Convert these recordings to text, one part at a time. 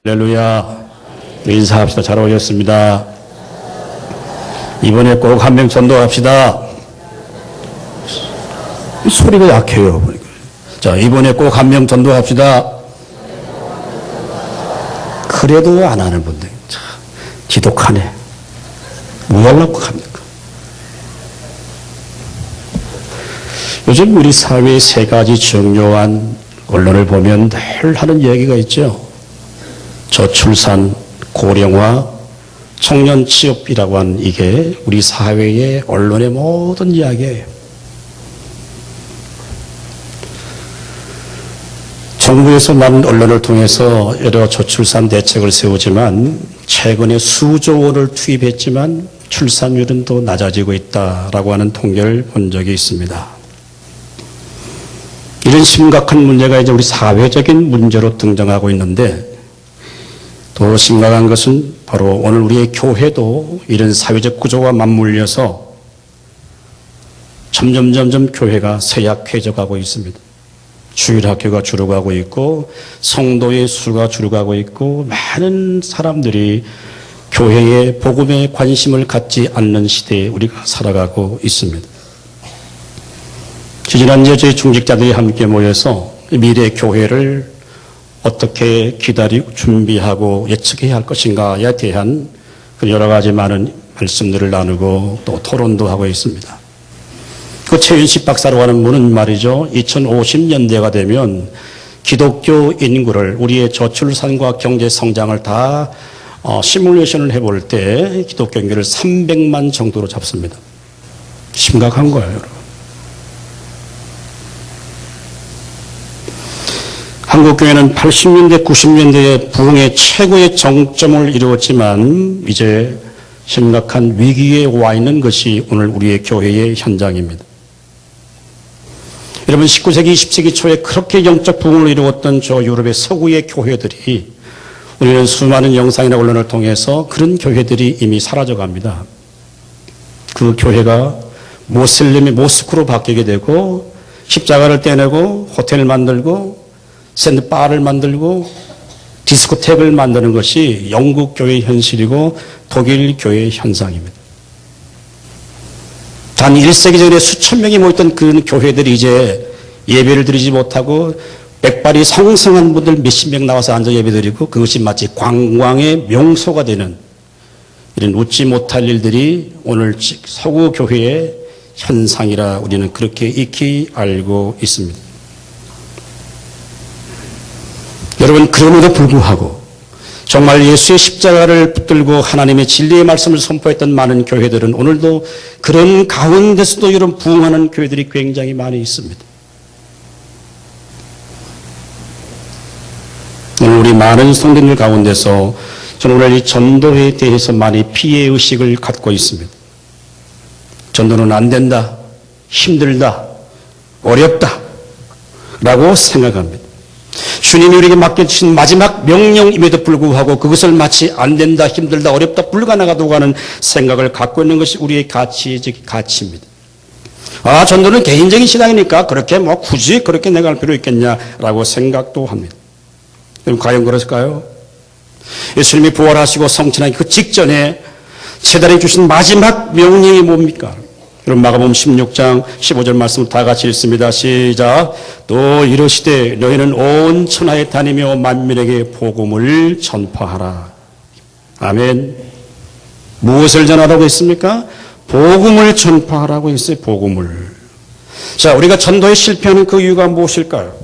할렐루야. 인사합시다. 잘 오셨습니다. 이번에 꼭 한 명 전도합시다. 소리가 약해요. 자, 이번에 꼭 한 명 전도합시다. 그래도 안 하는 분들. 참, 지독하네. 뭐 하려고 합니까? 요즘 우리 사회의 세 가지 중요한 언론을 보면 늘 하는 이야기가 있죠. 저출산, 고령화, 청년 취업이라고 하는 이게 우리 사회의 언론의 모든 이야기예요. 정부에서 많은 언론을 통해서 여러 저출산 대책을 세우지만 최근에 수조 원을 투입했지만 출산율은 더 낮아지고 있다라고 하는 통계를 본 적이 있습니다. 이런 심각한 문제가 이제 우리 사회적인 문제로 등장하고 있는데 더 심각한 것은 바로 오늘 우리의 교회도 이런 사회적 구조와 맞물려서 점점 교회가 쇠약해져가고 있습니다. 주일학교가 줄어가고 있고 성도의 수가 줄어가고 있고 많은 사람들이 교회의 복음에 관심을 갖지 않는 시대에 우리가 살아가고 있습니다. 지난주에 저희 중직자들이 함께 모여서 미래 교회를 어떻게 기다리고 준비하고 예측해야 할 것인가에 대한 여러 가지 많은 말씀들을 나누고 또 토론도 하고 있습니다. 그 최윤식 박사라고 하는 분은 말이죠. 2050년대가 되면 기독교 인구를 우리의 저출산과 경제 성장을 다 시뮬레이션을 해볼 때 기독교 인구를 300만 정도로 잡습니다. 심각한 거예요, 여러분. 한국교회는 80년대, 90년대에 부흥의 최고의 정점을 이루었지만 이제 심각한 위기에 와 있는 것이 오늘 우리의 교회의 현장입니다. 여러분 19세기, 20세기 초에 그렇게 영적 부흥을 이루었던 저 유럽의 서구의 교회들이 우리는 수많은 영상이나 언론을 통해서 그런 교회들이 이미 사라져갑니다. 그 교회가 모슬림의 모스크로 바뀌게 되고 십자가를 떼내고 호텔을 만들고 샌드바를 만들고 디스코텍을 만드는 것이 영국 교회의 현실이고 독일 교회의 현상입니다. 단 1세기 전에 수천 명이 모였던 그런 교회들이 이제 예배를 드리지 못하고 백발이 상승한 분들 몇십 명 나와서 앉아 예배드리고 그것이 마치 관광의 명소가 되는 이런 웃지 못할 일들이 오늘 서구 교회의 현상이라 우리는 그렇게 익히 알고 있습니다. 여러분, 그럼에도 불구하고 정말 예수의 십자가를 붙들고 하나님의 진리의 말씀을 선포했던 많은 교회들은 오늘도 그런 가운데서도 이런 부흥하는 교회들이 굉장히 많이 있습니다. 오늘 우리 많은 성도들 가운데서 저는 오늘 이 전도에 대해서 많이 피해의식을 갖고 있습니다. 전도는 안 된다, 힘들다, 어렵다 라고 생각합니다. 주님이 우리에게 맡겨주신 마지막 명령임에도 불구하고 그것을 마치 안 된다, 힘들다, 어렵다, 불가능하다고 하는 생각을 갖고 있는 것이 우리의 가치입니다. 아, 전도는 개인적인 신앙이니까 그렇게 굳이 그렇게 내가 할 필요 있겠냐라고 생각도 합니다. 그럼 과연 그랬을까요? 예수님이 부활하시고 성천하기 그 직전에 제단에 주신 마지막 명령이 뭡니까? 여러분 마가복음 16장 15절 말씀 다 같이 읽습니다. 시작. 또 이르시되 너희는 온 천하에 다니며 만민에게 복음을 전파하라. 아멘. 무엇을 전하라고 했습니까? 복음을 전파하라고 했어요. 복음을. 자, 우리가 전도에 실패하는 그 이유가 무엇일까요?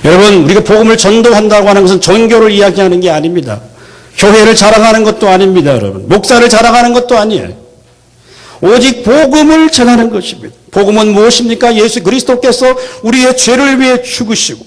여러분, 우리가 복음을 전도한다고 하는 것은 종교를 이야기하는 게 아닙니다. 교회를 자랑하는 것도 아닙니다, 여러분. 목사를 자랑하는 것도 아니에요. 오직 복음을 전하는 것입니다. 복음은 무엇입니까? 예수 그리스도께서 우리의 죄를 위해 죽으시고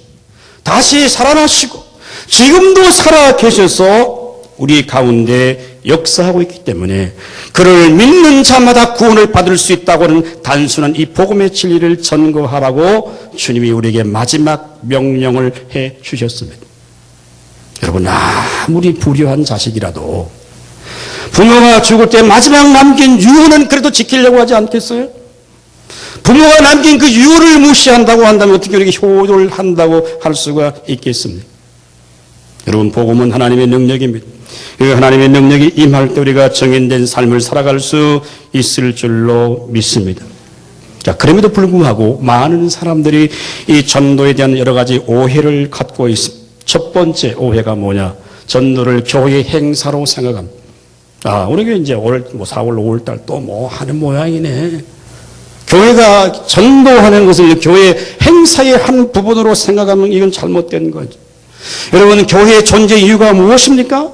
다시 살아나시고 지금도 살아 계셔서 우리 가운데 역사하고 있기 때문에 그를 믿는 자마다 구원을 받을 수 있다고 하는 단순한 이 복음의 진리를 전거하라고 주님이 우리에게 마지막 명령을 해 주셨습니다. 여러분, 아무리 불효한 자식이라도 부모가 죽을 때 마지막 남긴 유언은 그래도 지키려고 하지 않겠어요? 부모가 남긴 그 유언을 무시한다고 한다면 어떻게 우리에게 효도를 한다고 할 수가 있겠습니까? 여러분, 복음은 하나님의 능력입니다. 그 하나님의 능력이 임할 때 우리가 정인된 삶을 살아갈 수 있을 줄로 믿습니다. 자, 그럼에도 불구하고 많은 사람들이 이 전도에 대한 여러 가지 오해를 갖고 있습니다. 첫 번째 오해가 뭐냐? 전도를 교회 행사로 생각합니다. 아, 우리 교회 이제 4월, 5월달 또 뭐 하는 모양이네. 교회가 전도하는 것을 교회 행사의 한 부분으로 생각하면 이건 잘못된 거죠. 여러분, 교회의 존재 이유가 무엇입니까?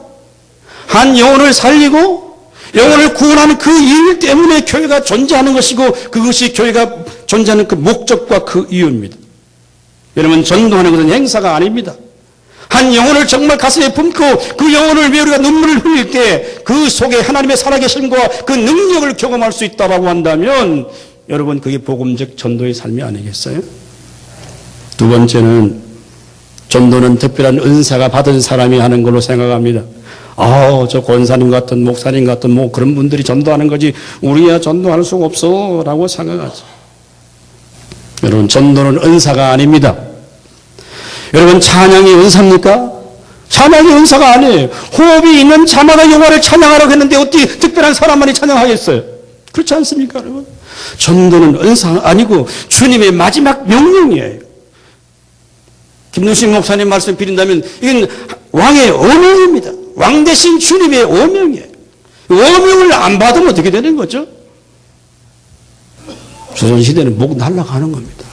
한 영혼을 살리고 영혼을 구원하는 그 일 때문에 교회가 존재하는 것이고 그것이 교회가 존재하는 그 목적과 그 이유입니다. 여러분, 전도하는 것은 행사가 아닙니다. 한 영혼을 정말 가슴에 품고 그 영혼을 위해 우리가 눈물을 흘릴 때 그 속에 하나님의 살아계심과 그 능력을 경험할 수 있다고 한다면 여러분, 그게 복음적 전도의 삶이 아니겠어요? 두 번째는 전도는 특별한 은사가 받은 사람이 하는 걸로 생각합니다. 저 권사님 같은 목사님 같은 뭐 그런 분들이 전도하는 거지 우리야 전도할 수가 없어 라고 생각하죠. 여러분, 전도는 은사가 아닙니다. 여러분, 찬양이 은사입니까? 찬양이 은사가 아니에요. 호흡이 있는 자마다 여호와를 찬양하라고 했는데 어떻게 특별한 사람만이 찬양하겠어요? 그렇지 않습니까, 여러분? 전도는 은사 아니고 주님의 마지막 명령이에요. 김능식 목사님 말씀 빌린다면 이건 왕의 어명입니다. 왕 대신 주님의 어명이에요. 어명을 안 받으면 어떻게 되는 거죠? 조선시대는 목 날아가는 겁니다.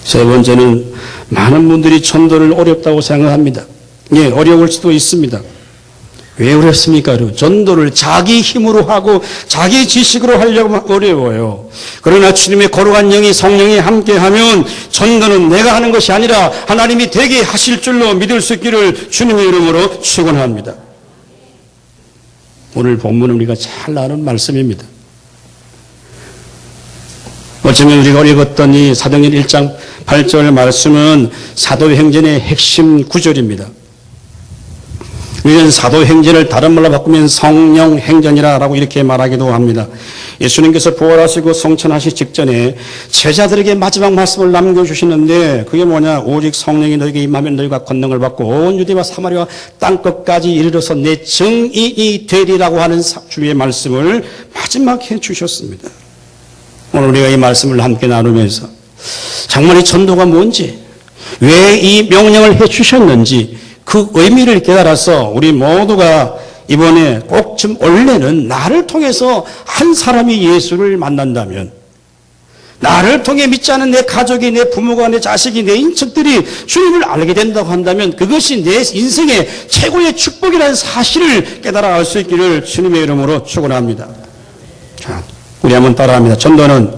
세 번째는 많은 분들이 전도를 어렵다고 생각합니다. 예, 어려울 수도 있습니다. 왜 어렵습니까? 전도를 자기 힘으로 하고 자기 지식으로 하려고 어려워요. 그러나 주님의 거룩한 영이 성령이 함께하면 전도는 내가 하는 것이 아니라 하나님이 되게 하실 줄로 믿을 수 있기를 주님의 이름으로 축원합니다. 오늘 본문은 우리가 잘 아는 말씀입니다. 어쩌면 우리가 읽었던 이 사도행전 1장 8절 말씀은 사도행전의 핵심 구절입니다. 우리는 사도행전을 다른 말로 바꾸면 성령행전이라고 이렇게 말하기도 합니다. 예수님께서 부활하시고 성천하시기 직전에 제자들에게 마지막 말씀을 남겨주시는데 그게 뭐냐? 오직 성령이 너에게 임하면 너희가 권능을 받고 온 유대와 사마리아 땅끝까지 이르러서 내 증인이 되리라고 하는 주의 말씀을 마지막 해주셨습니다. 오늘 우리가 이 말씀을 함께 나누면서 정말 이 전도가 뭔지, 왜 이 명령을 해주셨는지 그 의미를 깨달아서 우리 모두가 이번에 꼭 좀 원래는 나를 통해서 한 사람이 예수를 만난다면, 나를 통해 믿지 않은 내 가족이, 내 부모가, 내 자식이, 내 인척들이 주님을 알게 된다고 한다면 그것이 내 인생의 최고의 축복이라는 사실을 깨달아 알 수 있기를 주님의 이름으로 축원합니다. 자, 우리 한번 따라합니다. 전도는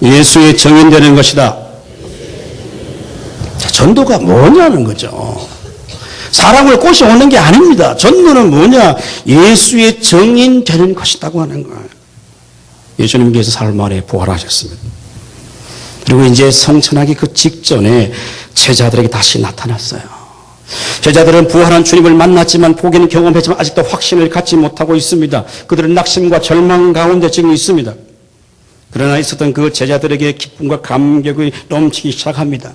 예수의 증인되는 것이다. 자, 전도가 뭐냐는 거죠. 사람을 꼬셔오는 게 아닙니다. 전도는 뭐냐? 예수의 증인 되는 것이라고 하는 거예요. 예수님께서 사흘 만에 부활하셨습니다. 그리고 이제 성천하기 그 직전에 제자들에게 다시 나타났어요. 제자들은 부활한 주님을 만났지만 보기는 경험했지만 아직도 확신을 갖지 못하고 있습니다. 그들은 낙심과 절망 가운데 지금 있습니다. 그러나 있었던 그 제자들에게 기쁨과 감격이 넘치기 시작합니다.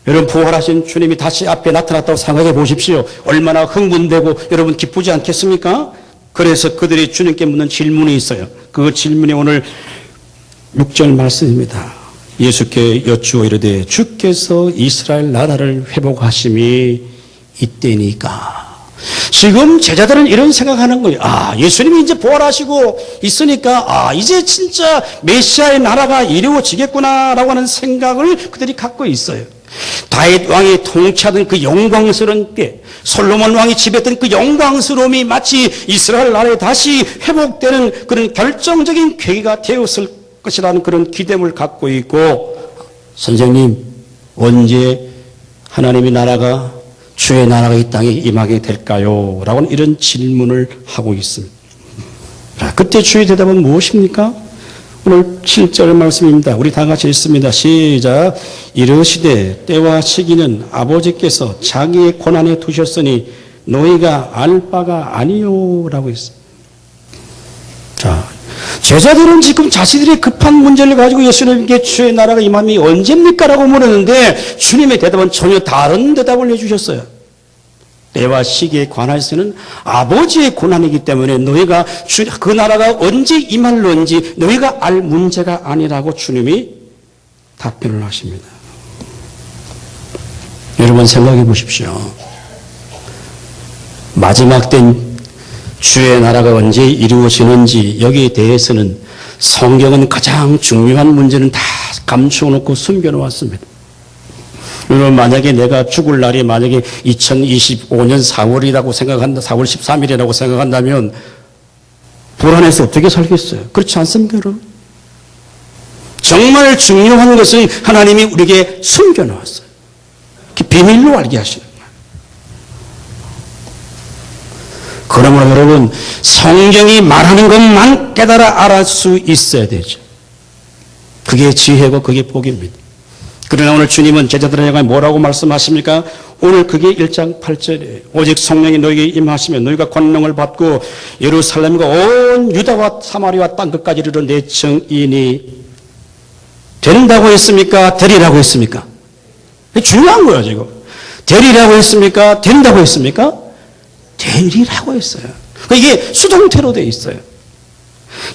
여러분, 부활하신 주님이 다시 앞에 나타났다고 생각해 보십시오. 얼마나 흥분되고 여러분 기쁘지 않겠습니까? 그래서 그들이 주님께 묻는 질문이 있어요. 그 질문이 오늘 6절 말씀입니다. 예수께 여쭈어 이르되 주께서 이스라엘 나라를 회복하심이 이때니까. 지금 제자들은 이런 생각하는 거예요. 예수님이 이제 부활하시고 있으니까 이제 진짜 메시아의 나라가 이루어지겠구나라고 하는 생각을 그들이 갖고 있어요. 다윗 왕이 통치하던 그 영광스러운 때, 솔로몬 왕이 지배했던 그 영광스러움이 마치 이스라엘 나라에 다시 회복되는 그런 결정적인 계기가 되었을 것이라는 그런 기대를 갖고 있고, 선생님, 언제 하나님의 나라가, 주의 나라가 이 땅에 임하게 될까요? 라고는 이런 질문을 하고 있습니다. 그때 주의 대답은 무엇입니까? 오늘 7절 말씀입니다. 우리 다 같이 읽습니다. 시작. 이르시되 때와 시기는 아버지께서 자기의 권한에 두셨으니 너희가 알 바가 아니요 라고 했습니다. 자, 제자들은 지금 자신들의 급한 문제를 가지고 예수님께 주의 나라가 임함이 언제입니까? 라고 물었는데 주님의 대답은 전혀 다른 대답을 해주셨어요. 때와 시기에 관해서는 아버지의 고난이기 때문에 너희가 그 나라가 언제 임할런지 너희가 알 문제가 아니라고 주님이 답변을 하십니다. 여러분 생각해 보십시오. 마지막 땐 주의 나라가 언제 이루어지는지 여기에 대해서는 성경은 가장 중요한 문제는 다 감추어놓고 숨겨놓았습니다. 여러분 만약에 내가 죽을 날이 만약에 2025년 4월이라고 생각한다, 4월 13일이라고 생각한다면 불안해서 어떻게 살겠어요? 그렇지 않습니까, 여러분? 정말 중요한 것은 하나님이 우리에게 숨겨놓았어요. 비밀로 알게 하시는 거예요. 그러므로 여러분 성경이 말하는 것만 깨달아 알을 수 있어야 되죠. 그게 지혜고 그게 복입니다. 그러나 오늘 주님은 제자들을 향해 뭐라고 말씀하십니까? 오늘 그게 1장 8절이에요. 오직 성령이 너희에게 임하시면 너희가 권능을 받고 예루살렘과 온 유다와 사마리아 땅끝까지 이르러 내 증인이 된다고 했습니까? 되리라고 했습니까? 중요한 거예요 지금. 되리라고 했습니까? 된다고 했습니까? 되리라고 했어요. 이게 수동태로 되어 있어요.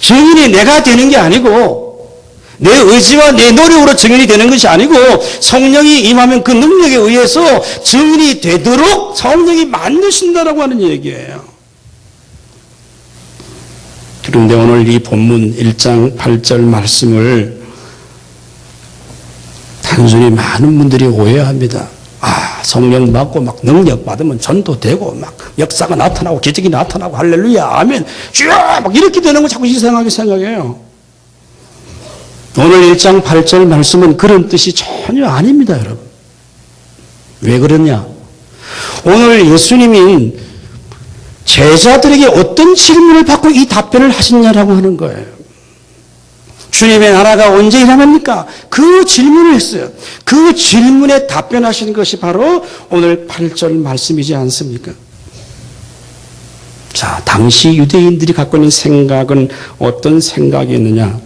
증인이 내가 되는 게 아니고 내 의지와 내 노력으로 증인이 되는 것이 아니고 성령이 임하면 그 능력에 의해서 증인이 되도록 성령이 만드신다라고 하는 얘기예요. 그런데 오늘 이 본문 1장 8절 말씀을 단순히 많은 분들이 오해합니다. 성령 받고 막 능력 받으면 전도되고 막 역사가 나타나고 기적이 나타나고 할렐루야 아멘 쭉 막 이렇게 되는 거 자꾸 이상하게 생각해요. 오늘 1장 8절 말씀은 그런 뜻이 전혀 아닙니다, 여러분. 왜 그러냐? 오늘 예수님이 제자들에게 어떤 질문을 받고 이 답변을 하셨냐라고 하는 거예요. 주님의 나라가 언제 일어납니까? 그 질문을 했어요. 그 질문에 답변하신 것이 바로 오늘 8절 말씀이지 않습니까? 자, 당시 유대인들이 갖고 있는 생각은 어떤 생각이었느냐?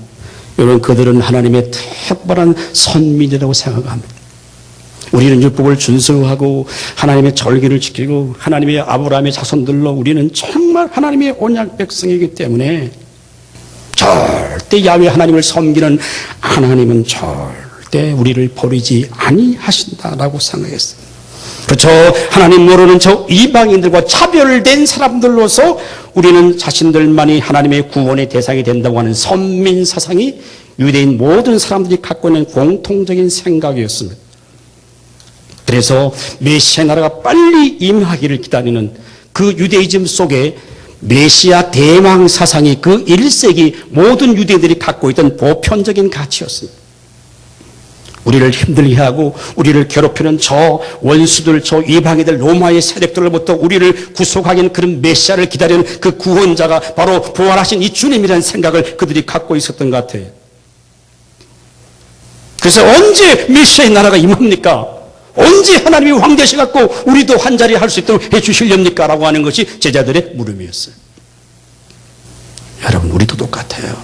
여러분, 그들은 하나님의 특별한 선민이라고 생각합니다. 우리는 율법을 준수하고 하나님의 절기를 지키고 하나님의 아브라함의 자손들로 우리는 정말 하나님의 언약 백성이기 때문에 절대 야훼 하나님을 섬기는 하나님은 절대 우리를 버리지 아니하신다라고 생각했어요. 그렇죠. 하나님 모르는 저 이방인들과 차별된 사람들로서 우리는 자신들만이 하나님의 구원의 대상이 된다고 하는 선민 사상이 유대인 모든 사람들이 갖고 있는 공통적인 생각이었습니다. 그래서 메시아 나라가 빨리 임하기를 기다리는 그 유대이즘 속에 메시아 대망 사상이 그 1세기 모든 유대인들이 갖고 있던 보편적인 가치였습니다. 우리를 힘들게 하고 우리를 괴롭히는 저 원수들, 저 이방인들, 로마의 세력들로부터 우리를 구속하기는 그런 메시아를 기다리는 그 구원자가 바로 부활하신 이 주님이라는 생각을 그들이 갖고 있었던 것 같아요. 그래서 언제 메시아의 나라가 임합니까? 언제 하나님이 왕 되셔갖고 우리도 한자리 할 수 있도록 해주시렵니까? 라고 하는 것이 제자들의 물음이었어요. 여러분, 우리도 똑같아요.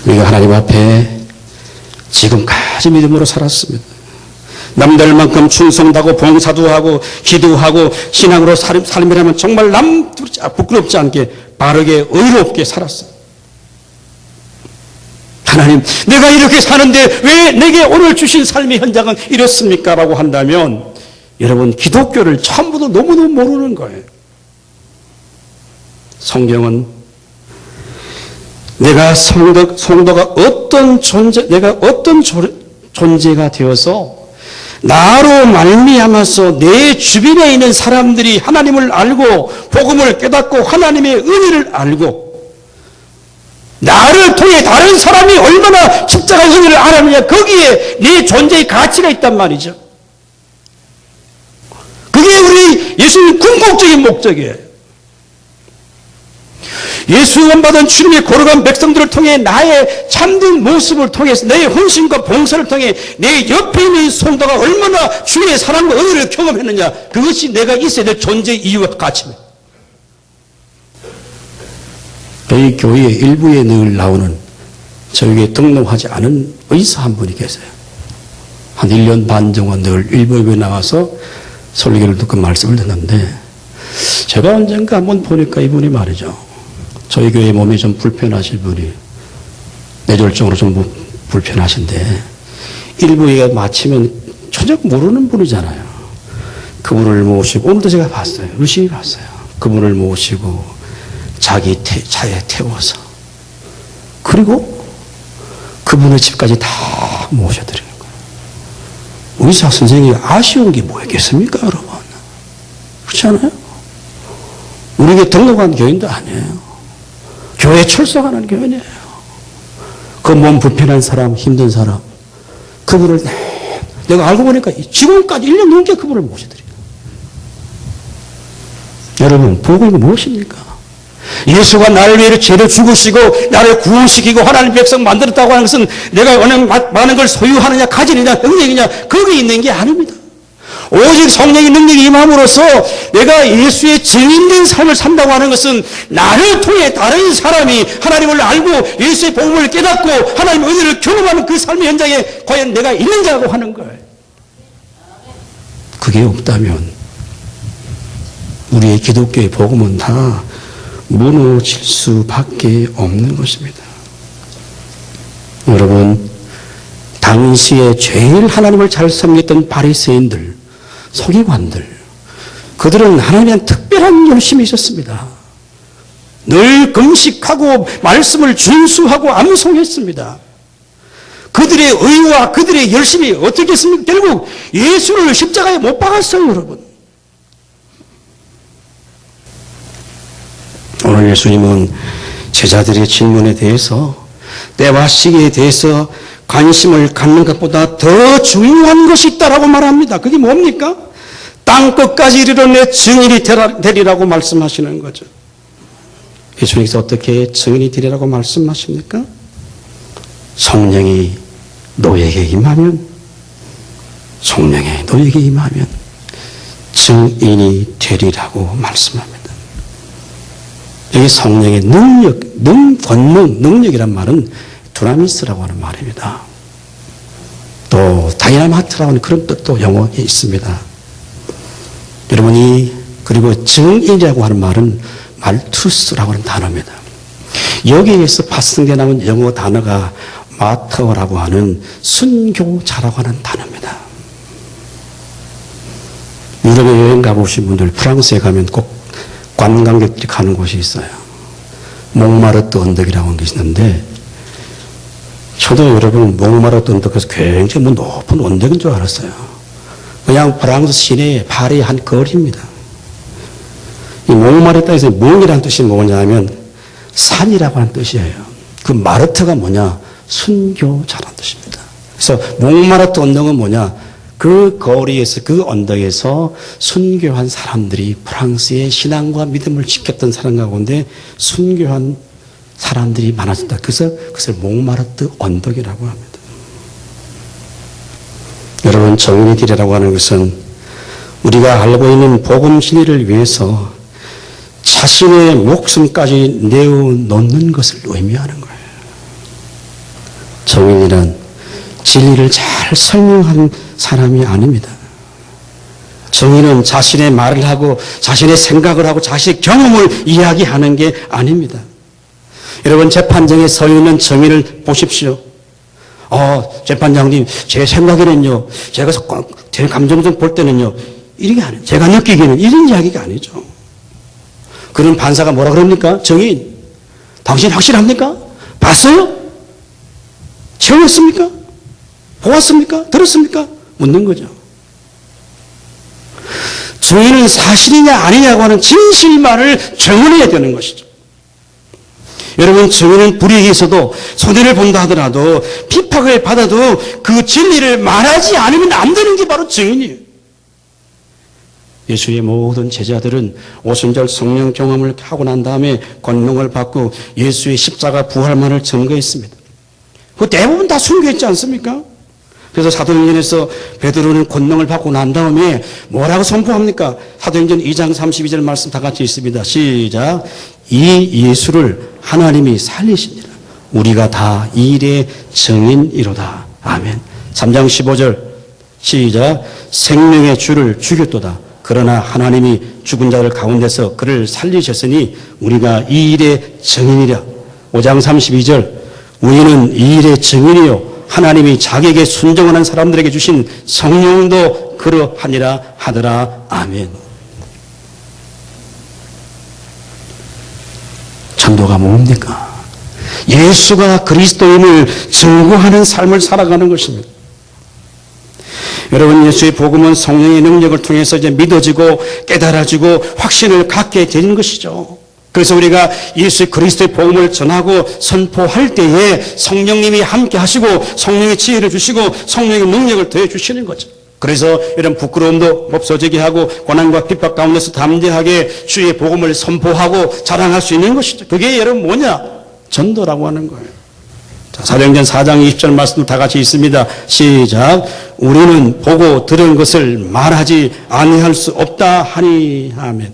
우리가 하나님 앞에 지금까지 믿음으로 살았습니다. 남들만큼 충성하고 봉사도 하고 기도하고 신앙으로 삶이라면 정말 부끄럽지 않게 바르게 의롭게 살았어요. 하나님, 내가 이렇게 사는데 왜 내게 오늘 주신 삶의 현장은 이렇습니까? 라고 한다면 여러분, 기독교를 처음부터 너무너무 모르는 거예요. 성경은 내가 성도가 어떤 존재가 되어서 나로 말미암아서 내 주변에 있는 사람들이 하나님을 알고 복음을 깨닫고 하나님의 은혜를 알고 나를 통해 다른 사람이 얼마나 십자가의 은혜를 알았느냐, 거기에 내 존재의 가치가 있단 말이죠. 그게 우리 예수님 궁극적인 목적이에요. 예수님 받은 주님의 거룩한 백성들을 통해 나의 참된 모습을 통해서 내 헌신과 봉사를 통해 내 옆에 있는 성도가 얼마나 주님의 사랑과 은혜를 경험했느냐, 그것이 내가 있어야 될 존재의 이유와 가치입니다. 저희 교회 일부에 늘 나오는 저에게 등록하지 않은 의사 한 분이 계세요. 한 1년 반 정도 늘 일부에 나와서 설교를 듣고 말씀을 듣는데 제가 언젠가 한번 보니까 이분이 말이죠. 저희 교회 몸이 좀 불편하신 분이 뇌졸중으로 좀 불편하신데 일부에 마치면 전혀 모르는 분이잖아요. 그분을 모시고 오늘도 제가 봤어요. 의심이 봤어요. 그분을 모시고 자기 차에 태워서 그리고 그분의 집까지 다 모셔드리는 거예요. 의사 선생님이 아쉬운 게 뭐겠습니까, 여러분? 그렇지 않아요? 우리에게 등록한 교인도 아니에요. 교회에 출석하는 교인이에요. 그 몸 불편한 사람, 힘든 사람, 그분을 내가 알고 보니까 지금까지 1년 넘게 그분을 모셔드려요. 여러분, 복음이 무엇입니까? 예수가 나를 위해 죄를 죽으시고 나를 구원시키고 하나님의 백성 만들었다고 하는 것은 내가 어느 많은 걸 소유하느냐 가지느냐 능력이냐 거기에 있는 게 아닙니다. 오직 성령의 능력이 임함으로써 내가 예수의 증인된 삶을 산다고 하는 것은 나를 통해 다른 사람이 하나님을 알고 예수의 복음을 깨닫고 하나님의 은혜를 경험하는 그 삶의 현장에 과연 내가 있는지라고 하는 거예요. 그게 없다면 우리의 기독교의 복음은 다 무너질 수밖에 없는 것입니다. 여러분, 당시에 제일 하나님을 잘 섬겼던 바리새인들, 서기관들, 그들은 하나님에 대한 특별한 열심이 있었습니다. 늘 금식하고 말씀을 준수하고 암송했습니다. 그들의 의와 그들의 열심이 어떻게 했습니까? 결국 예수를 십자가에 못 박았어요, 여러분. 오늘 예수님은 제자들의 질문에 대해서 때와 시기에 대해서 관심을 갖는 것보다 더 중요한 것이 있다라고 말합니다. 그게 뭡니까? 땅 끝까지 이르러 내 증인이 되리라고 말씀하시는 거죠. 예수님께서 어떻게 증인이 되리라고 말씀하십니까? 성령이 너에게 임하면 증인이 되리라고 말씀합니다. 여기 성령의 능력, 권능, 능력이란 말은 두나미스라고 하는 말입니다. 또 다이나마이트라고 하는 그런 뜻도 영어에 있습니다. 여러분이 그리고 증인이라고 하는 말은 말투스라고 하는 단어입니다. 여기에서 파생되어 나온 영어 단어가 마터라고 하는 순교자라고 하는 단어입니다. 유럽에 여행 가보신 분들 프랑스에 가면 꼭 관광객들이 가는 곳이 있어요. 몽마르트 언덕이라고 하는 게 있는데 저도 여러분 몽마르트 언덕에서 굉장히 높은 언덕인 줄 알았어요. 그냥 프랑스 시내의 파리의 한 거리입니다. 이 몽마르트에서 몽이라는 뜻이 뭐냐면 산이라고 하는 뜻이에요. 그 마르트가 뭐냐? 순교자라는 뜻입니다. 그래서 몽마르트 언덕은 뭐냐? 그 거리에서 그 언덕에서 순교한 사람들이 프랑스의 신앙과 믿음을 지켰던 사람 가운데 순교한 사람들이 많아졌다. 그래서 그것을 몽마르트 언덕이라고 합니다. 여러분, 정인이 되리라고 하는 것은 우리가 알고 있는 복음 진리를 위해서 자신의 목숨까지 내어놓는 것을 의미하는 거예요. 정인이란 진리를 잘 설명하는 사람이 아닙니다. 정인은 자신의 말을 하고 자신의 생각을 하고 자신의 경험을 이야기하는 게 아닙니다. 여러분, 재판장에 서 있는 정인을 보십시오. 재판장님, 제 생각에는요, 제가 제 감정적 볼 때는요, 이런 게 아니에요. 제가 느끼기에는 이런 이야기가 아니죠. 그런 판사가 뭐라 그럽니까? 정인, 당신 확실합니까? 봤어요? 체험했습니까? 보았습니까? 들었습니까? 묻는 거죠. 정인은 사실이냐 아니냐고 하는 진실만을 증언해야 되는 것이죠. 여러분, 정인은 불이익이 있어도 손해를 본다 하더라도 핍박을 받아도 그 진리를 말하지 않으면 안 되는 게 바로 정인이에요. 예수의 모든 제자들은 오순절 성령 경험을 하고 난 다음에 권능을 받고 예수의 십자가 부활만을 증거했습니다. 그 대부분 다 순교했지 않습니까? 그래서 사도행전에서 베드로는 권능을 받고 난 다음에 뭐라고 선포합니까? 사도행전 2장 32절 말씀 다 같이 있습니다. 시작. 이 예수를 하나님이 살리시니라. 우리가 다 이 일의 증인이로다. 아멘. 3장 15절 시작. 생명의 주를 죽였도다. 그러나 하나님이 죽은 자들 가운데서 그를 살리셨으니 우리가 이 일의 증인이라. 5장 32절 우리는 이 일의 증인이요 하나님이 자기에게 순종하는 사람들에게 주신 성령도 그러하니라 하더라. 아멘. 전도가 뭡니까? 예수가 그리스도임을 증거하는 삶을 살아가는 것입니다. 여러분, 예수의 복음은 성령의 능력을 통해서 이제 믿어지고 깨달아지고 확신을 갖게 되는 것이죠. 그래서 우리가 예수 그리스도의 복음을 전하고 선포할 때에 성령님이 함께 하시고 성령의 지혜를 주시고 성령의 능력을 더해 주시는 거죠. 그래서 이런 부끄러움도 없어지게 하고 고난과 핍박 가운데서 담대하게 주의 복음을 선포하고 자랑할 수 있는 것이죠. 그게 여러분 뭐냐? 전도라고 하는 거예요. 자, 사도행전 4장 20절 말씀도 다 같이 있습니다. 시작. 우리는 보고 들은 것을 말하지 아니할 수 없다 하니. 아멘.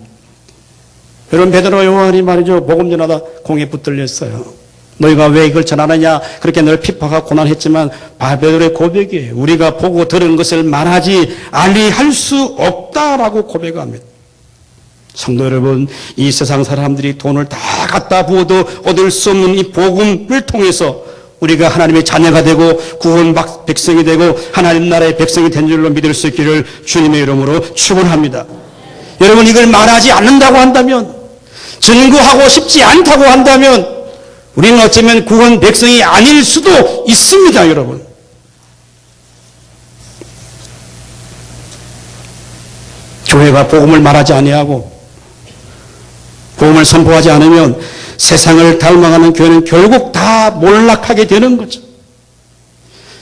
여러분, 베드로와 요한이 말이죠. 복음 전하다 공에 붙들렸어요. 너희가 왜 이걸 전하느냐? 그렇게 늘 핍박하고 고난했지만 베드로의 고백이에요. 우리가 보고 들은 것을 말하지 아니할 수 없다라고 고백합니다. 성도 여러분, 이 세상 사람들이 돈을 다 갖다 부어도 얻을 수 없는 이 복음을 통해서 우리가 하나님의 자녀가 되고 구원 백성이 되고 하나님 나라의 백성이 된 줄로 믿을 수 있기를 주님의 이름으로 축원합니다. 여러분, 이걸 말하지 않는다고 한다면, 증거하고 싶지 않다고 한다면 우리는 어쩌면 구원 백성이 아닐 수도 있습니다. 여러분, 교회가 복음을 말하지 아니하고 복음을 선포하지 않으면 세상을 닮아가는 교회는 결국 다 몰락하게 되는 거죠.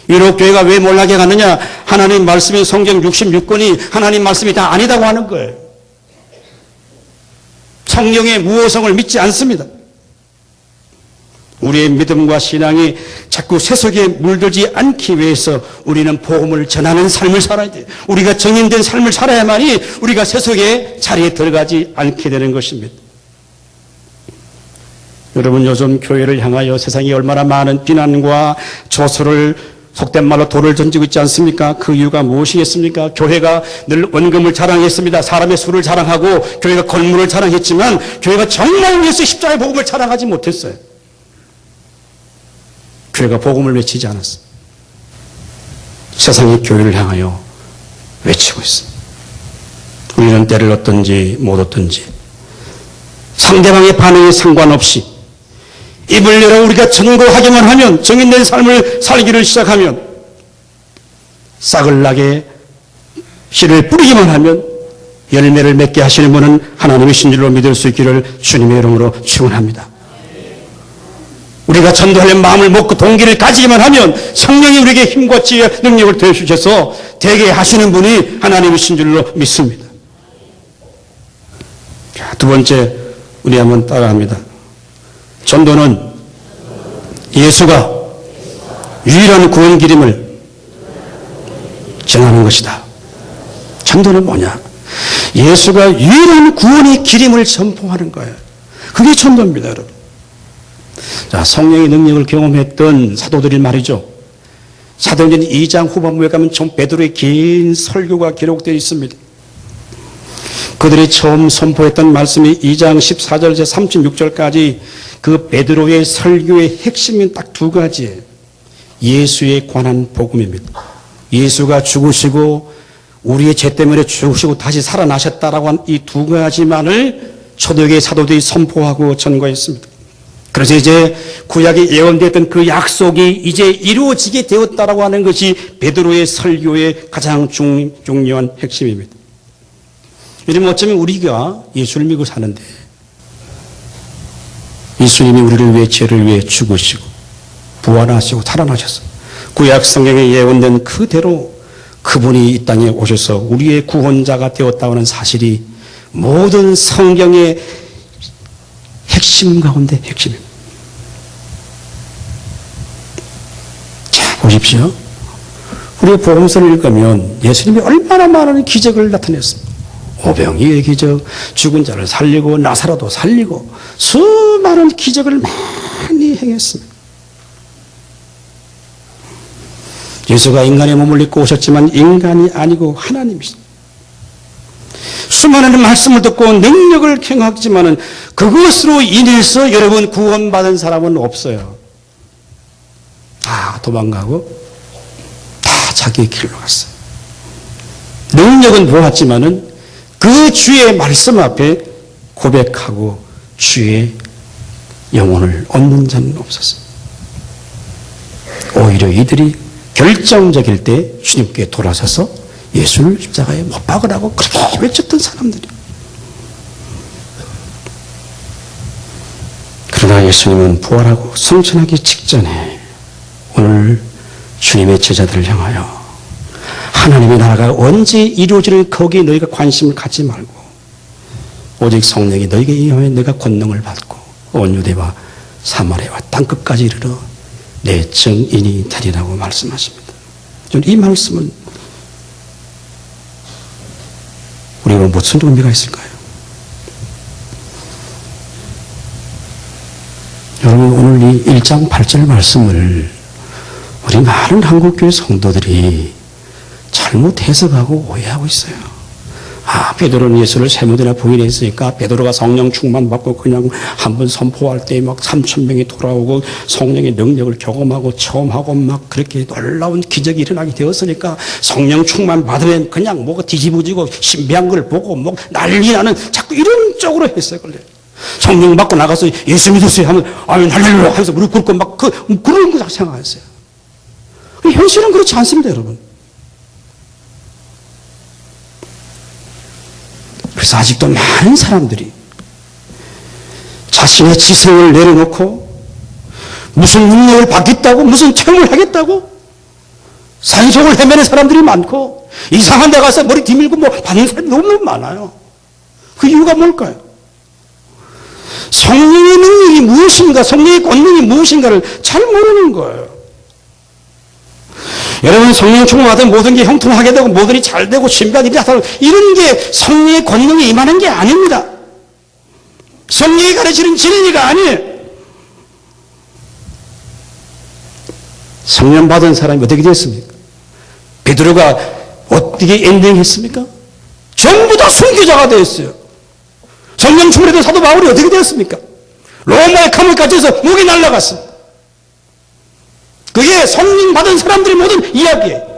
유럽 교회가 왜 몰락해 가느냐? 하나님 말씀인 성경 66권이 하나님 말씀이 다 아니다고 하는 거예요. 성령의 무호성을 믿지 않습니다. 우리의 믿음과 신앙이 자꾸 세속에 물들지 않기 위해서 우리는 복음을 전하는 삶을 살아야 돼요. 우리가 정인된 삶을 살아야만이 우리가 세속의 자리에 들어가지 않게 되는 것입니다. 여러분, 요즘 교회를 향하여 세상이 얼마나 많은 비난과 조소를, 속된 말로 돌을 던지고 있지 않습니까? 그 이유가 무엇이겠습니까? 교회가 늘 원금을 자랑했습니다. 사람의 수를 자랑하고 교회가 건물을 자랑했지만 교회가 정말 예수 십자가의 복음을 자랑하지 못했어요. 교회가 복음을 외치지 않았어요. 세상이 교회를 향하여 외치고 있습니다. 우리는 때를 얻든지 못 얻든지 상대방의 반응에 상관없이 입을 열어 우리가 전도하기만 하면, 정인된 삶을 살기를 시작하면, 싹을 나게 씨를 뿌리기만 하면 열매를 맺게 하시는 분은 하나님이신 줄로 믿을 수 있기를 주님의 이름으로 축원합니다. 우리가 전도하려는 마음을 먹고 동기를 가지기만 하면 성령이 우리에게 힘과 지혜, 능력을 더해 주셔서 되게 하시는 분이 하나님이신 줄로 믿습니다. 자, 두 번째, 우리 한번 따라합니다. 전도는 예수가 유일한 구원 기림을 전하는 것이다. 전도는 뭐냐? 예수가 유일한 구원의 기림을 선포하는 거예요. 그게 전도입니다, 여러분. 자, 성령의 능력을 경험했던 사도들이 말이죠. 사도행전 2장 후반부에 가면 전 베드로의 긴 설교가 기록되어 있습니다. 그들이 처음 선포했던 말씀이 2장 14절에서 36절까지 그 베드로의 설교의 핵심은 딱 두 가지예요. 예수에 관한 복음입니다. 예수가 죽으시고 우리의 죄 때문에 죽으시고 다시 살아나셨다라고 한 이 두 가지만을 초대교회 사도들이 선포하고 전거했습니다. 그래서 이제 구약에 예언됐던 그 약속이 이제 이루어지게 되었다라고 하는 것이 베드로의 설교의 가장 중요한 핵심입니다. 이러면 어쩌면 우리가 예수를 믿고 사는데 예수님이 우리를 위해 죄를 위해 죽으시고 부활하시고 살아나셔서 구약 성경에 예언된 그대로 그분이 이 땅에 오셔서 우리의 구원자가 되었다는 사실이 모든 성경의 핵심 가운데 핵심입니다. 자, 보십시오. 우리가 복음서를 읽으면 예수님이 얼마나 많은 기적을 나타냈습니다. 오병이의 기적, 죽은 자를 살리고 나사로도 살리고 수많은 기적을 많이 행했습니다. 예수가 인간의 몸을 입고 오셨지만 인간이 아니고 하나님이십니다. 수많은 말씀을 듣고 능력을 경험했지만 그것으로 인해서 여러분 구원받은 사람은 없어요. 다 도망가고 다 자기의 길로 갔어요. 능력은 보았지만은 그 주의 말씀 앞에 고백하고 주의 영혼을 얻는 자는 없었습니다. 오히려 이들이 결정적일 때 주님께 돌아서서 예수를 십자가에 못 박으라고 그렇게 외쳤던 사람들이. 그러나 예수님은 부활하고 승천하기 직전에 오늘 주님의 제자들을 향하여 하나님의 나라가 언제 이루어지는 거기에 너희가 관심을 갖지 말고 오직 성령이 너희에게 임하면 너희가 권능을 받고 온 유대와 사마리아와 땅끝까지 이르러 내 증인이 되리라고 말씀하십니다. 저는 이 말씀은 우리가 무슨 의미가 있을까요? 여러분 오늘 이 1장 8절 말씀을 우리 많은 한국교회 성도들이 잘못 해석하고 오해하고 있어요. 베드로는 예수를 세 번이나 부인했으니까 베드로가 성령 충만 받고 그냥 한번 선포할 때 막 3,000명이 돌아오고 성령의 능력을 경험하고 체험하고 막 그렇게 놀라운 기적이 일어나게 되었으니까 성령 충만 받으면 그냥 뭐가 뒤집어지고 신비한 걸 보고 뭐 난리 나는 자꾸 이런 쪽으로 해석을 해요. 성령 받고 나가서 예수 믿으세요 하면 아멘 할렐루야 하면서 무릎 꿇고 막 그런 거 생각했어요. 현실은 그렇지 않습니다, 여러분. 그래서 아직도 많은 사람들이 자신의 지성을 내려놓고 무슨 능력을 받겠다고 무슨 체험을 하겠다고 산속을 헤매는 사람들이 많고 이상한 데 가서 머리 뒤밀고 뭐 받는 사람이 너무 많아요. 그 이유가 뭘까요? 성령의 능력이 무엇인가, 성령의 권능이 무엇인가를 잘 모르는 거예요. 여러분 성령 충만하면 모든 게 형통하게 되고 모든 일이 잘 되고 신비한 일이 나타나고 이런 게 성령의 권능이 임하는 게 아닙니다. 성령이 가르치는 진리가 아니에요. 성령 받은 사람이 어떻게 됐습니까? 베드로가 어떻게 엔딩했습니까? 전부 다 순교자가 되었어요. 성령 충만했던 사도 바울이 어떻게 되었습니까? 로마의 감옥에 갇혀서 목이 날아갔어요. 그게 성령 받은 사람들의 모든 이야기예요.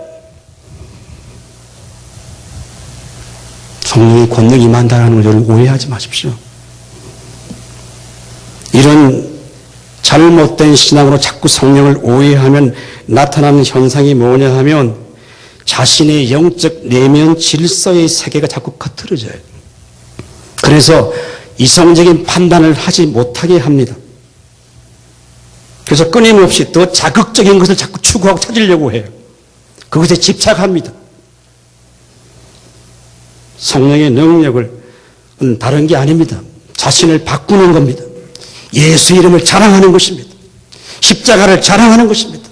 성령의 권능이 임한다는 걸 오해하지 마십시오. 이런 잘못된 신앙으로 자꾸 성령을 오해하면 나타나는 현상이 뭐냐 하면 자신의 영적 내면 질서의 세계가 자꾸 흐트러져요. 그래서 이성적인 판단을 하지 못하게 합니다. 그래서 끊임없이 더 자극적인 것을 자꾸 추구하고 찾으려고 해요. 그것에 집착합니다. 성령의 능력을 다른 게 아닙니다. 자신을 바꾸는 겁니다. 예수 이름을 자랑하는 것입니다. 십자가를 자랑하는 것입니다.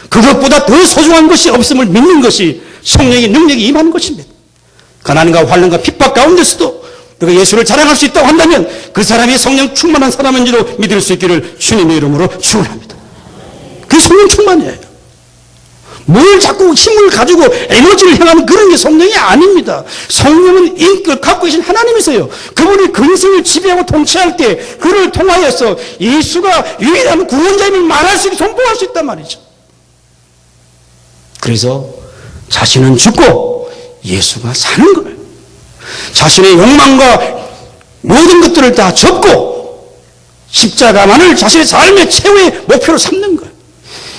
그것보다 더 소중한 것이 없음을 믿는 것이 성령의 능력이 임하는 것입니다. 가난과 환난과 핍박 가운데서도 내가 예수를 자랑할 수 있다고 한다면 그 사람이 성령 충만한 사람인지도 믿을 수 있기를 주님의 이름으로 축원합니다. 그게 성령 충만이에요. 뭘 자꾸 힘을 가지고 에너지를 향하는 그런 게 성령이 아닙니다. 성령은 인격을 갖고 계신 하나님이세요. 그분이 근성을 지배하고 통치할 때 그를 통하여서 예수가 유일한 구원자임을 말할 수 있고 선포할 수 있단 말이죠. 그래서 자신은 죽고 예수가 사는 거예요. 자신의 욕망과 모든 것들을 다 접고 십자가만을 자신의 삶의 최후의 목표로 삼는 거예요.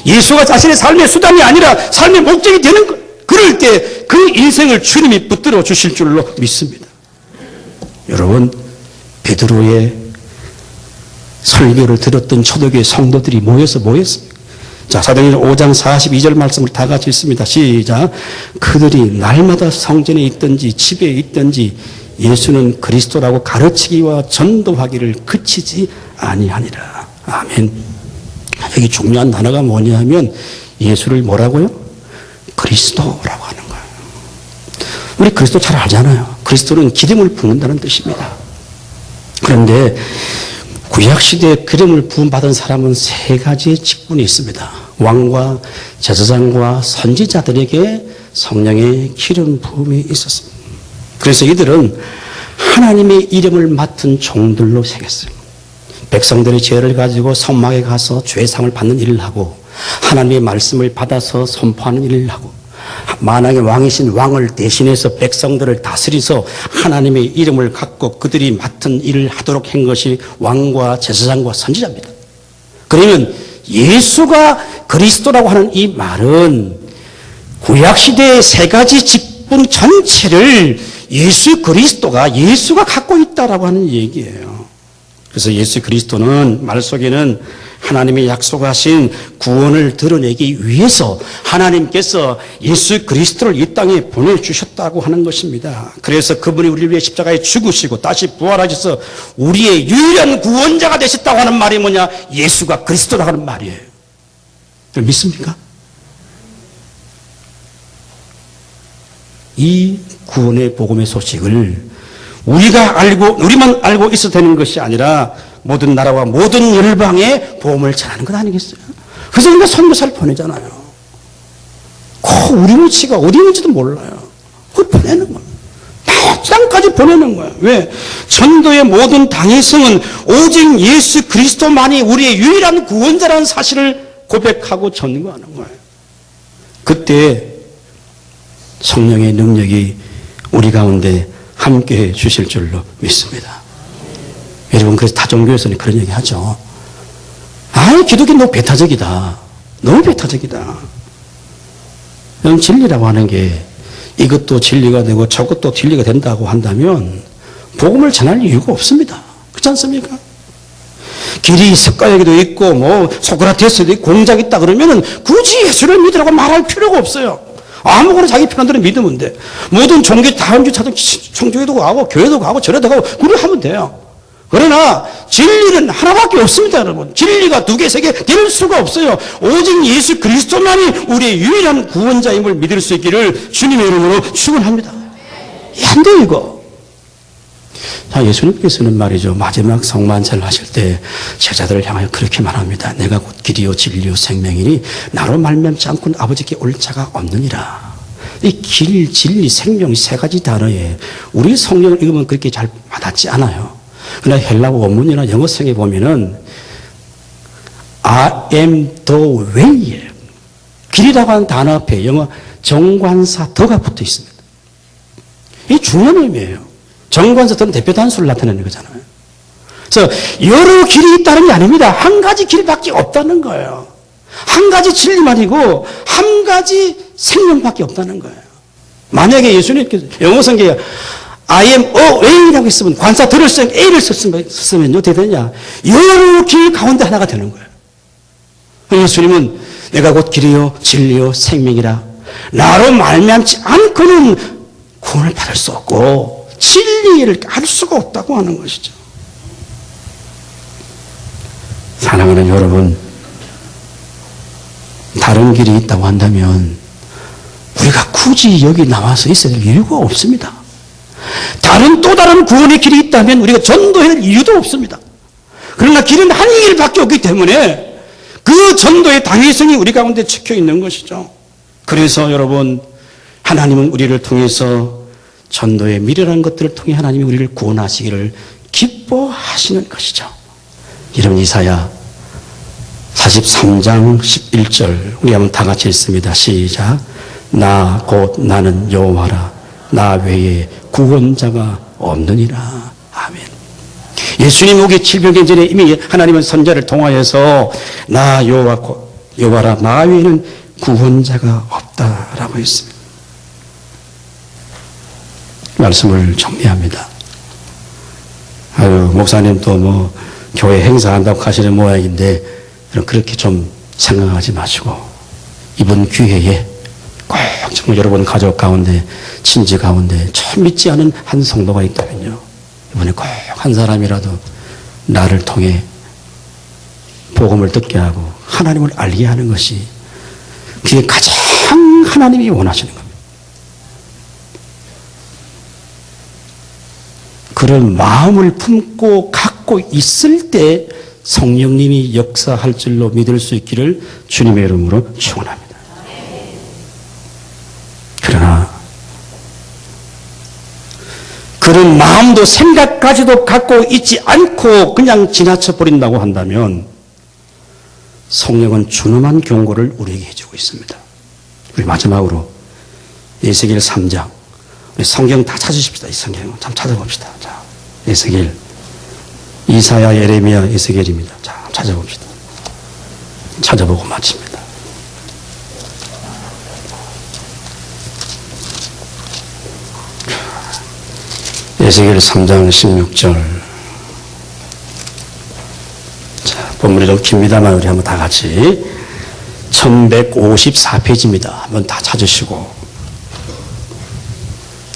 예수가 자신의 삶의 수단이 아니라 삶의 목적이 되는 거예요. 그럴 때 그 인생을 주님이 붙들어 주실 줄로 믿습니다. 여러분, 베드로의 설교를 들었던 초대교회 성도들이 모여서 뭐였습니까? 자, 사도행전 5장 42절 말씀을 다 같이 읽습니다. 시작. 그들이 날마다 성전에 있든지 집에 있든지 예수는 그리스도라고 가르치기와 전도하기를 그치지 아니하니라. 아멘. 여기 중요한 단어가 뭐냐 하면 예수를 뭐라고요? 그리스도라고 하는 거예요. 우리 그리스도 잘 알잖아요. 그리스도는 기름을 붓는다는 뜻입니다. 그런데 구약시대에 기름을 부음받은 사람은 세 가지의 직분이 있습니다. 왕과 제사장과 선지자들에게 성령의 기름 부음이 있었습니다. 그래서 이들은 하나님의 이름을 맡은 종들로 생겼어요. 백성들의 죄를 가지고 성막에 가서 죄상을 받는 일을 하고 하나님의 말씀을 받아서 선포하는 일을 하고 만왕의 왕이신 왕을 대신해서 백성들을 다스리서 하나님의 이름을 갖고 그들이 맡은 일을 하도록 한 것이 왕과 제사장과 선지자입니다. 그러면 예수가 그리스도라고 하는 이 말은 구약시대의 세 가지 직분 전체를 예수가 갖고 있다라고 하는 얘기예요. 그래서 예수 그리스도는 말 속에는 하나님이 약속하신 구원을 드러내기 위해서 하나님께서 예수 그리스도를 이 땅에 보내주셨다고 하는 것입니다. 그래서 그분이 우리를 위해 십자가에 죽으시고 다시 부활하셔서 우리의 유일한 구원자가 되셨다고 하는 말이 뭐냐? 예수가 그리스도라고 하는 말이에요. 믿습니까? 이 구원의 복음의 소식을 우리만 알고 있어도 되는 것이 아니라 모든 나라와 모든 열방에 복음을 전하는 것 아니겠어요? 그래서 우리가 선교사를 보내잖아요. 우리 위치가 어디 있는지도 몰라요. 그걸 보내는 거예요. 땅까지 보내는 거예요. 왜? 전도의 모든 당위성은 오직 예수 그리스도만이 우리의 유일한 구원자라는 사실을 고백하고 전거하는 거예요. 그때 성령의 능력이 우리 가운데 함께해 주실 줄로 믿습니다. 여러분, 그래서 다종교에서는 그런 얘기 하죠. 기독교 너무 배타적이다. 너무 배타적이다. 진리라고 하는 게 이것도 진리가 되고 저것도 진리가 된다고 한다면 복음을 전할 이유가 없습니다. 그렇지 않습니까? 길이 석가에게도 있고 소크라테스도 있고 공작 있다 그러면은 굳이 예수를 믿으라고 말할 필요가 없어요. 아무거나 자기 편한 대로 믿으면 돼. 모든 종교 다음 주 찾은 청교회도 가고 교회도 가고 절에도 가고 그걸 하면 돼요. 그러나 진리는 하나밖에 없습니다, 여러분. 진리가 두 개, 세 개 될 수가 없어요. 오직 예수 그리스도만이 우리의 유일한 구원자임을 믿을 수 있기를 주님의 이름으로 축원합니다. 안 돼, 이거. 자, 예수님께서는 말이죠. 마지막 성만찬을 하실 때 제자들을 향하여 그렇게 말합니다. 내가 곧 길이요 진리요 생명이니 나로 말미암지 않고는 아버지께 올 자가 없느니라. 이 길, 진리, 생명 세 가지 단어에 우리 성경을 읽으면 그렇게 잘 와닿지 않아요. 그러나 헬라어 원문이나 영어성에 보면은 I am the way예요. 길이라고 하는 단어 앞에 영어 정관사 더가 붙어 있습니다. 이 중요한 의미예요. 정관사 더는 대표 단수를 나타내는 거잖아요. 그래서 여러 길이 있다는 게 아닙니다. 한 가지 길밖에 없다는 거예요. 한 가지 진리만이고 한 가지 생명밖에 없다는 거예요. 만약에 예수님께서 영어 성경에 I am a way라고 했으면 관사 들을 수 있는 A를 썼으면요 어떻게 되냐? 여러 길 가운데 하나가 되는 거예요. 예수님은 내가 곧 길이요 진리요 생명이라 나로 말미암지 않고는 구원을 받을 수 없고 진리를 알 수가 없다고 하는 것이죠. 사랑하는 여러분, 다른 길이 있다고 한다면 우리가 굳이 여기 나와서 있어야 될 이유가 없습니다. 또 다른 구원의 길이 있다면 우리가 전도해야 할 이유도 없습니다. 그러나 길은 한 길밖에 없기 때문에 그 전도의 당위성이 우리 가운데 찍혀 있는 것이죠. 그래서 여러분, 하나님은 우리를 통해서 전도의 미래라는 것들을 통해 하나님이 우리를 구원하시기를 기뻐하시는 것이죠. 여러분, 이사야 43장 11절 우리 한번 다 같이 읽습니다. 시작. 나 곧 나는 여호와라. 나 외에 구원자가 없느니라. 아멘. 예수님 오기 700년 전에 이미 하나님은 선자를 통하여서 나 여호와라. 나 외에는 구원자가 없다라고 했습니다. 말씀을 정리합니다. 목사님 또 교회 행사한다고 하시는 모양인데 그렇게 좀 생각하지 마시고 이번 기회에 꼭 정말 여러분 가족 가운데 친지 가운데 처음 믿지 않은 한 성도가 있다면요 이번에 꼭 한 사람이라도 나를 통해 복음을 듣게 하고 하나님을 알게 하는 것이 그게 가장 하나님이 원하시는 겁니다. 그런 마음을 품고 갖고 있을 때 성령님이 역사할 줄로 믿을 수 있기를 주님의 이름으로 축원합니다. 그러나 그런 마음도 생각까지도 갖고 있지 않고 그냥 지나쳐 버린다고 한다면 성령은 준엄한 경고를 우리에게 해주고 있습니다. 우리 마지막으로 에스겔 3장, 우리 성경 다 찾으십시다. 이 성경 참 찾아봅시다. 자, 에스겔, 이사야, 예레미야, 에스겔입니다. 자, 찾아봅시다. 찾아보고 마칩니다. 에스겔 3장 16절. 자, 본문이 좀 깁니다만 우리 한번 다 같이 1154페이지입니다. 한번 다 찾으시고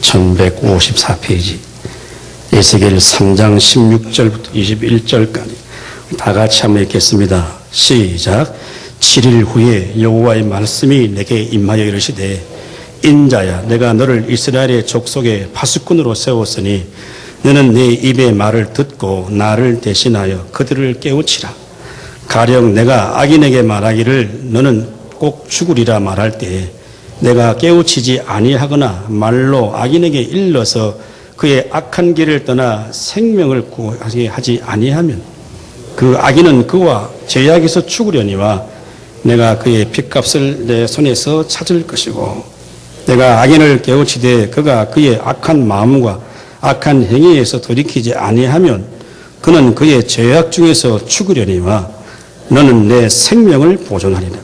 1154페이지 에스겔 3장 16절부터 21절까지 다 같이 한번 읽겠습니다. 시작. 7일 후에 여호와의 말씀이 내게 임하여 이르시되 인자야, 내가 너를 이스라엘의 족속의 파수꾼으로 세웠으니 너는 내 입의 말을 듣고 나를 대신하여 그들을 깨우치라. 가령 내가 악인에게 말하기를 너는 꼭 죽으리라 말할 때에 내가 깨우치지 아니하거나 말로 악인에게 일러서 그의 악한 길을 떠나 생명을 구하게 하지 아니하면 그 악인은 그와 죄악에서 죽으려니와 내가 그의 핏값을 내 손에서 찾을 것이고 내가 악인을 깨우치되 그가 그의 악한 마음과 악한 행위에서 돌이키지 아니하면 그는 그의 죄악 중에서 죽으려니와 너는 내 생명을 보존하리라.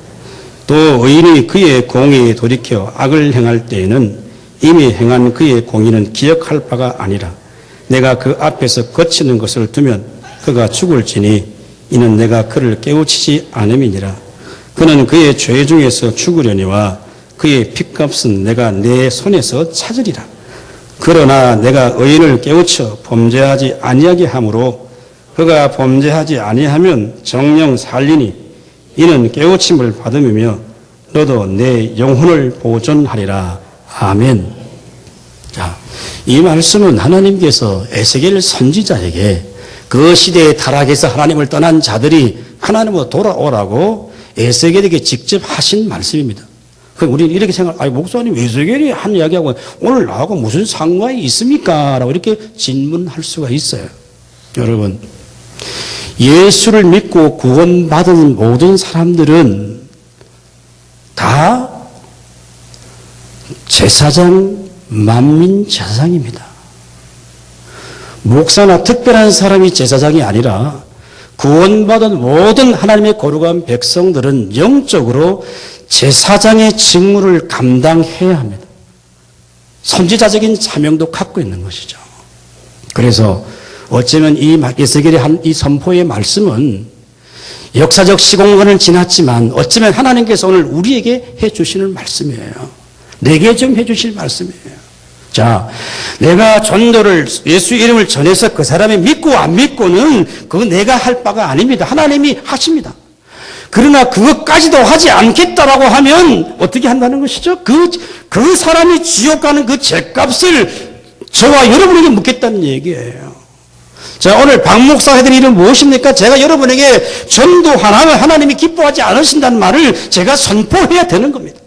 또 의인이 그의 공의에 돌이켜 악을 행할 때에는 이미 행한 그의 공의는 기억할 바가 아니라 내가 그 앞에서 거치는 것을 두면 그가 죽을지니 이는 내가 그를 깨우치지 않음이니라. 그는 그의 죄 중에서 죽으려니와 그의 핏값은 내가 내 손에서 찾으리라. 그러나 내가 의인을 깨우쳐 범죄하지 아니하게 하므로 그가 범죄하지 아니하면 정령 살리니 이는 깨우침을 받음이며 너도 내 영혼을 보존하리라. 아멘. 자, 이 말씀은 하나님께서 에스겔 선지자에게 그 시대의 타락에서 하나님을 떠난 자들이 하나님으로 돌아오라고 에스겔에게 직접 하신 말씀입니다. 그럼 우리는 이렇게 생각, 목사님 에스겔이 한 이야기하고 오늘 나하고 무슨 상관이 있습니까? 라고 이렇게 질문할 수가 있어요. 여러분, 예수를 믿고 구원받은 모든 사람들은 다 제사장, 만민 제사장입니다. 목사나 특별한 사람이 제사장이 아니라 구원받은 모든 하나님의 거룩한 백성들은 영적으로 제사장의 직무를 감당해야 합니다. 선지자적인 사명도 갖고 있는 것이죠. 그래서 어쩌면 이 에스겔의 한 이 선포의 말씀은 역사적 시공간을 지났지만 어쩌면 하나님께서 오늘 우리에게 해주시는 말씀이에요. 내게 좀 해주실 말씀이에요. 자, 내가 전도를 예수 이름을 전해서 그 사람이 믿고 안 믿고는 그거 내가 할 바가 아닙니다. 하나님이 하십니다. 그러나 그것까지도 하지 않겠다라고 하면 어떻게 한다는 것이죠? 그 사람이 지옥 가는 그 죄값을 저와 여러분에게 묻겠다는 얘기예요. 자, 오늘 박 목사 해드린 일은 무엇입니까? 제가 여러분에게 전도하나면 하나님이 기뻐하지 않으신다는 말을 제가 선포해야 되는 겁니다.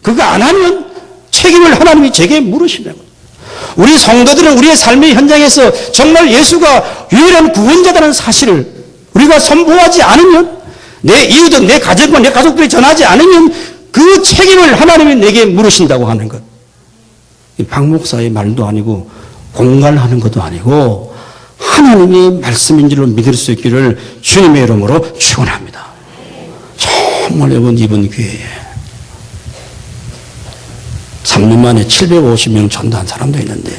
그거 안 하면 책임을 하나님이 제게 물으시는 거예요. 우리 성도들은 우리의 삶의 현장에서 정말 예수가 유일한 구원자라는 사실을 우리가 선포하지 않으면 내 이웃은 내 가족과 내 가족들이 전하지 않으면 그 책임을 하나님이 내게 물으신다고 하는 것. 박 목사의 말도 아니고 공갈하는 것도 아니고 하나님의 말씀인 줄로 믿을 수 있기를 주님의 이름으로 축원합니다. 정말 이번 기회에 3년 만에 750명 전도한 사람도 있는데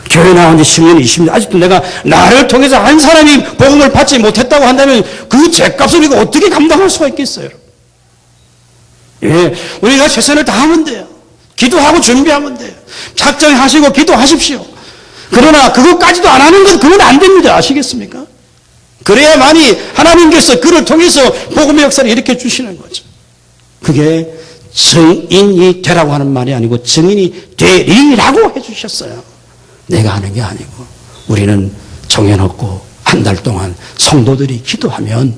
교회 나온 지 10년, 20년 아직도 내가 나를 통해서 한 사람이 복음을 받지 못했다고 한다면 그 죄값을 우리가 어떻게 감당할 수가 있겠어요? 예, 우리가 최선을 다하면 돼요. 기도하고 준비하면 돼요. 작정하시고 기도하십시오. 그러나 그것까지도 안 하는 건 그건 안 됩니다. 아시겠습니까? 그래야만이 하나님께서 그를 통해서 복음의 역사를 일으켜 주시는 거죠. 그게 증인이 되라고 하는 말이 아니고 증인이 되리라고 해주셨어요. 내가 하는 게 아니고. 우리는 정해놓고 한 달 동안 성도들이 기도하면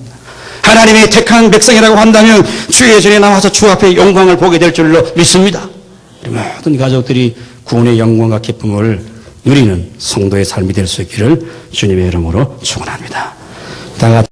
하나님의 택한 백성이라고 한다면 주의 전에 나와서 주 앞에 영광을 보게 될 줄로 믿습니다. 우리 모든 가족들이 구원의 영광과 기쁨을 누리는 성도의 삶이 될 수 있기를 주님의 이름으로 축원합니다. 다 같이